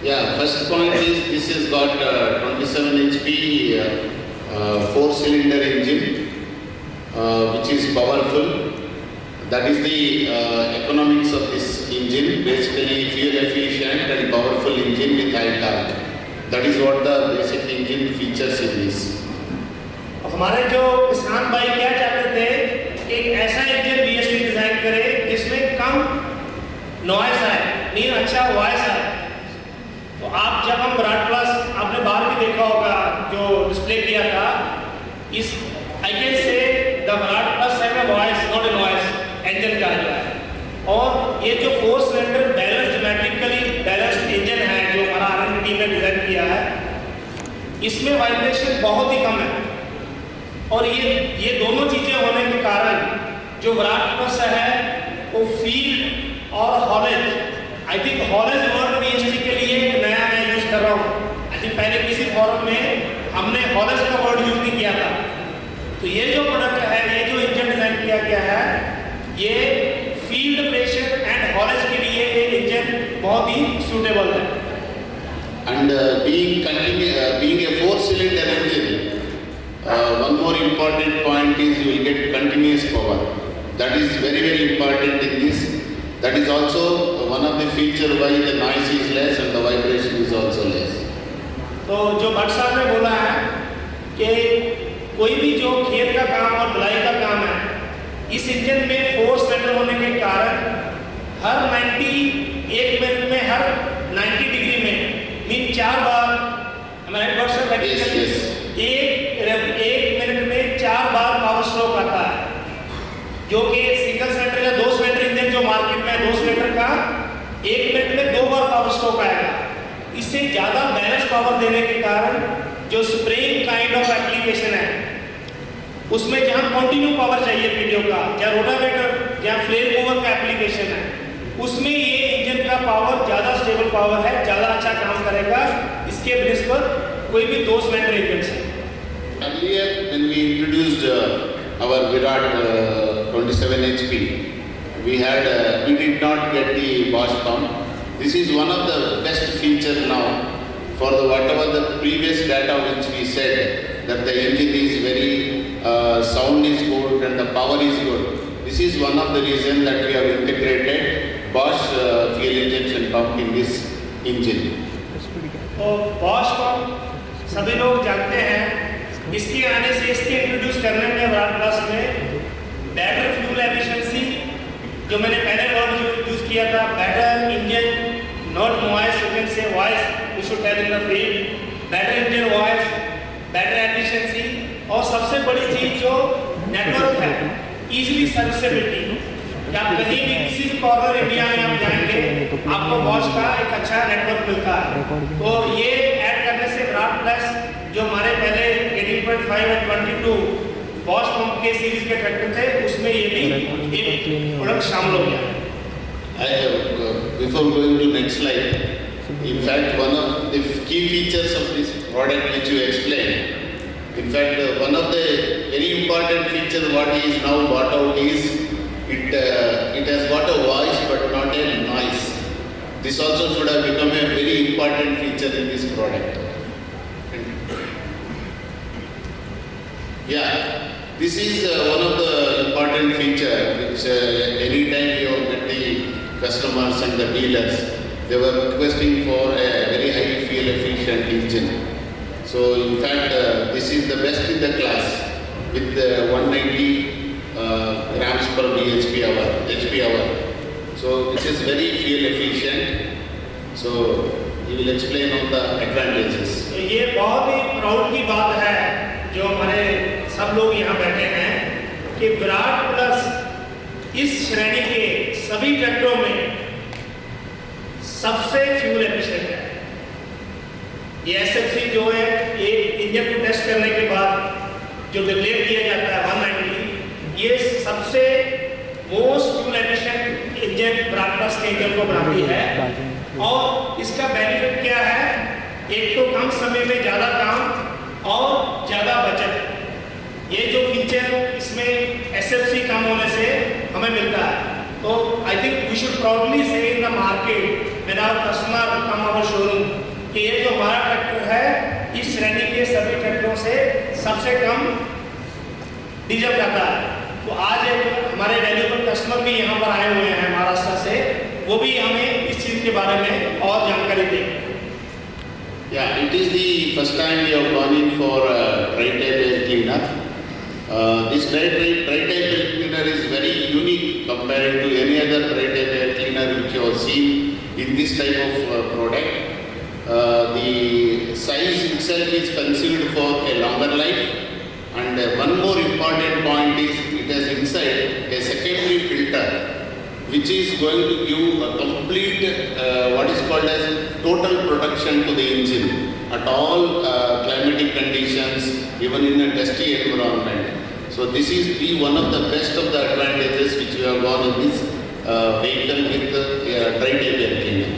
Yeah, first point is this has got 27 HP 4-cylinder engine, which is powerful. That is the economics of this engine, basically fuel efficient and powerful engine with high torque. That is what the basic engine features in this. हमारे जो किसान भाई क्या चाहते थे कि एक ऐसा इंजन BST डिजाइन करे जिसमें कम नॉइस आए, मीन अच्छा वॉइस आए। तो आप जब हम विराट प्लस आपने बाहर भी देखा होगा जो डिस्प्ले किया था, इस I can say the Virat plus है में voice not a noise engine कहा गया है। और ये जो 4 cylinder balance geometrically balanced engine है जो हमारा R&D टीम ने डिजाइन किया है, इसमें वाइब्रेशन बहुत ही कम है। और ये दोनों चीजें होने के कारण जो विराट प्लस है वो फील्ड और haulage, I think haulage word BST के लिए नया मैं यूज कर रहा हूँ। आई थिंक पहले किसी फॉरम में हमने हॉलेज का वर्ड यूज नहीं किया था। तो ये जो प्रोडक्ट है, ये जो इंजन डिजाइन किया गया है, ये फील्ड प्रेशर एंड हॉलेज के लिए ये इंजन बहुत ही सूटेबल है। And being a 4-cylinder engine, one more important point is you will get continuous power. That is very, very important in this. That is also one of the feature why the noise is less and the vibration is also less. तो जो भट्ट साहब ने बोला है कि कोई भी जो खेत का काम और ढलाई का काम है, इस इंजन में 4 सिलेंडर होने के कारण हर 1 मिनट में हर 90 डिग्री में मीन 4 बार हमारे भट्ट साहब एक मिनट में 4 बार पावर स्ट्रोक आता है, जो कि सिंगल सिलेंडर या 2 सिलेंडर इंजन जो मार्केट में 2 सिलेंडर का 1 मिनट में 2 बार पावर स्ट्रोक आएगा। इससे ज़्यादा बैलेंस पावर देने के कारण जो स्प्रेइंग काइंड ऑफ एप्लीकेशन है, उसमें जहाँ कंटिन्यू पावर चाहिए पीडीओ का या रोटावेटर या फ्लेम मूवर का एप्लीकेशन है, उसमें ये इंजन का पावर ज़्यादा स्टेबल पावर है, ज़्यादा अच्छा काम करेगा इसके बेस पर कोई भी 2 सिलेंडर इंजन से। Earlier when we introduced our Virat 27 HP, we did not get the Bosch pump. This is one of the best features now for the whatever the previous data which we said that the engine is very sound is good and the power is good. This is one of the reason that we have integrated Bosch fuel injection pump in this engine. तो Bosch pump सभी लोग जानते हैं, इसके आने से इसके introduce करने में विराट प्लस में बेटर फ्यूल एफिशिएंसी, जो मैंने पहले वर्ड यूज किया था, better engine not noise, you can say voice we should tell in the field, better engine voice, better efficiency, और सबसे बड़ी चीज जो नेटवर्क है, इजीली सर्विसेबिलिटी। आप कहीं भी किसी भी कॉर्नर इंडिया में आप जाएंगे आपको बॉश का एक अच्छा नेटवर्क मिलता है। तो ये ऐड करने से विराट प्लस जो हमारे पहले 18.5 और 22 बॉश पंप के सीरीज के ट्रैक्टर थे, उसमें ये भी एक प्रोडक्ट शामिल हो गया। Before going to next slide, in fact one of the key features of this product which you explained, in fact one of the very important features what is now brought out is it has got a voice but not a noise. This also should have become a very important feature in this product. Yeah, this is one of the important feature which anytime you get the customers and the dealers, they were requesting for a very high fuel efficient engine. So in fact this is the best in the class with 190 grams per HP hour. So this is very fuel efficient. So you will explain on the advantages. तो ये बहुत ही proud की बात है जो हमारे सब लोग यहाँ बैठे हैं कि विराट प्लस इस श्रेणी के सभी ट्रैक्टरों में सबसे फ्यूल एफिशिएंट है। ये SFC जो है, एक इंजन को टेस्ट करने के बाद जो डिक्लेयर किया जाता है 190, ये सबसे most fuel efficient engine Virat plus के इंजन को बनाती है। और इसका बेनिफिट क्या है, एक तो कम समय में ज़्यादा काम और ज़्यादा बचत। ये जो फीचर इसमें SFC कम होने से हमें मिलता है। तो I think we should proudly say in the market when our customer come our showroom कि ये जो हमारा ट्रैक्टर है इस श्रेणी के सभी ट्रैक्टरों से सबसे कम डीजल खाता है। तो आज एक हमारे वैल्यूएबल कस्टमर भी यहाँ पर आए हुए हैं महाराष्ट्र से, वो भी हमें इस चीज़ के बारे में और जानकारी दें। Yeah, it is the first time we have gone in for tri-type air cleaner. This tri-type air cleaner is very unique compared to any other tri-type air cleaner which you have seen in this type of product. The size itself is conceived for a longer life, and one more important point is it has inside a secondary filter which is going to give a complete what is called as total protection to the engine at all climatic conditions, even in a dusty environment. So this is one of the best of the advantages which we have gone in this vehicle with tri-type air cleaner.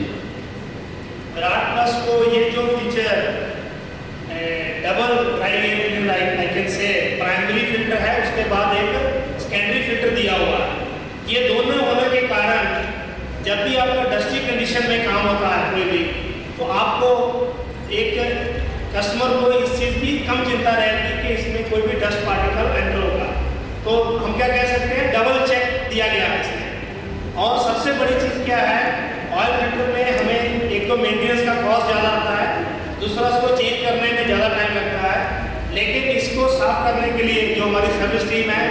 Virat plus को ये जो feature double drive I can say primary filter है, उसके बाद एक secondary filter दिया हुआ है। ये दोनों होने के कारण जब भी आपका डस्टी कंडीशन में काम होता है कोई भी, तो आपको एक कस्टमर को इस चीज़ की कम चिंता रहेगी कि इसमें कोई भी डस्ट पार्टिकल एंटर होगा। तो हम क्या कह सकते हैं, डबल चेक दिया गया है इसमें। और सबसे बड़ी चीज़ क्या है, ऑयल फिल्टर में हमें एक तो मेंटेनेंस का कॉस्ट ज़्यादा आता है, दूसरा इसको चेंज करने में ज़्यादा टाइम लगता है। लेकिन इसको साफ करने के लिए जो हमारी सर्विस टीम है,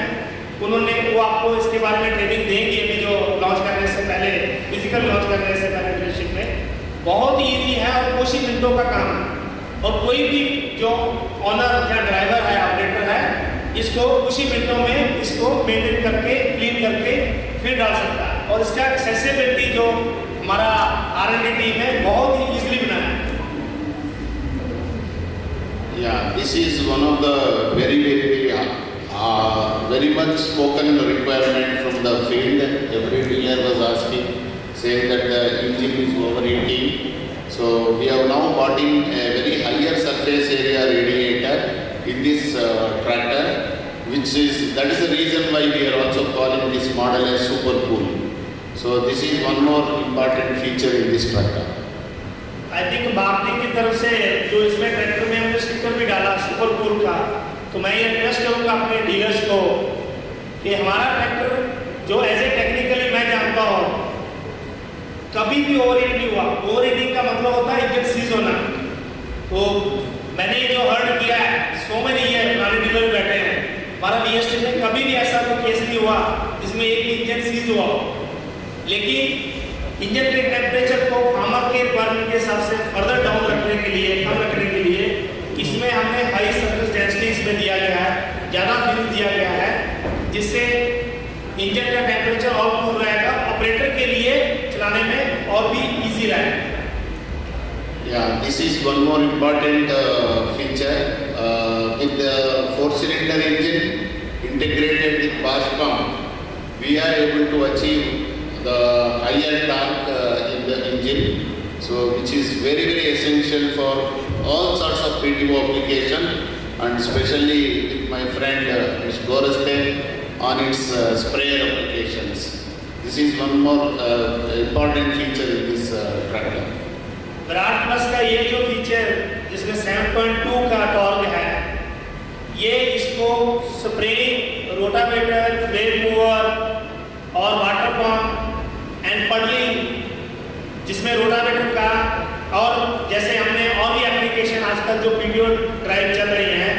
उन्होंने वो आपको इसके बारे में ट्रेनिंग देंगे अभी जो लॉन्च करने से पहले, फिजिकल लॉन्च करने से पहले डीलरशिप में। बहुत ईजी है और कुछ ही मिनटों का काम है, और कोई भी जो ऑनर या ड्राइवर है, ऑपरेटर है, इसको कुछ ही मिनटों में इसको मेंटेन करके, क्लीन करके फिर डाल सकता है। और इसका एक्सेसिबिलिटी जो हमारा R&D टीम है बहुत ही ईजिली बनाया है। Yeah, this is one of the very much spoken requirement from the field. Every dealer was asking, saying that the engine is overheating. So we have now bought in a very higher surface area radiator in this tractor, that is the reason why we are also calling this model as Super Cool. So this is one more important feature in this tractor. I think marketing की तरफ से जो इसमें tractor में हमने sticker भी डाला super cool का, तो मैं ये रिक्वेस्ट करूँगा अपने डीलर्स को कि हमारा ट्रैक्टर जो एज ए टेक्निकली मैं जानता हूँ कभी भी ओवरहीट नहीं हुआ। ओवरहीटिंग का मतलब होता है इंजन सीज होना। तो मैंने जो हर्ड किया है, सो में नहीं है, पुराने डीलर भी बैठे हैं, हमारा BST में कभी भी ऐसा कोई केस नहीं हुआ जिसमें एक भी इंजन सीज हुआ हो। लेकिन इंजन के टेम्परेचर को फार्मर के रिक्वायरमेंट के हिसाब से फर्दर डाउन रखने के लिए, कम रखने के लिए इसमें हमने हाई सरफेस डेंसिटी इसमें दिया गया है, ज़्यादा फ्यूज दिया गया है, जिससे इंजन का टेम्परेचर और कूल रहेगा, ऑपरेटर के लिए चलाने में और भी इजी रहेगा। Yeah, this is one more important feature. With the 4-cylinder engine integrated with Bosch pump, we are able to achieve the higher torque in the engine, so which is very essential for all sorts of PTO application, and especially with my friend Mr. Gorastan on its sprayer applications. This is one more important feature in this tractor. Virat plus का ये जो feature जिसमें 7.2 का torque है, ये इसको spraying, rotavator, flame mover और water pump and puddling, जिसमें रोटावेटर का, और जैसे हमने और भी एप्लीकेशन आजकल जो PTO ड्राइव चल रही हैं,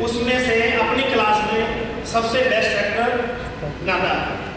उसमें से अपनी क्लास में सबसे बेस्ट ट्रैक्टर बनाता है।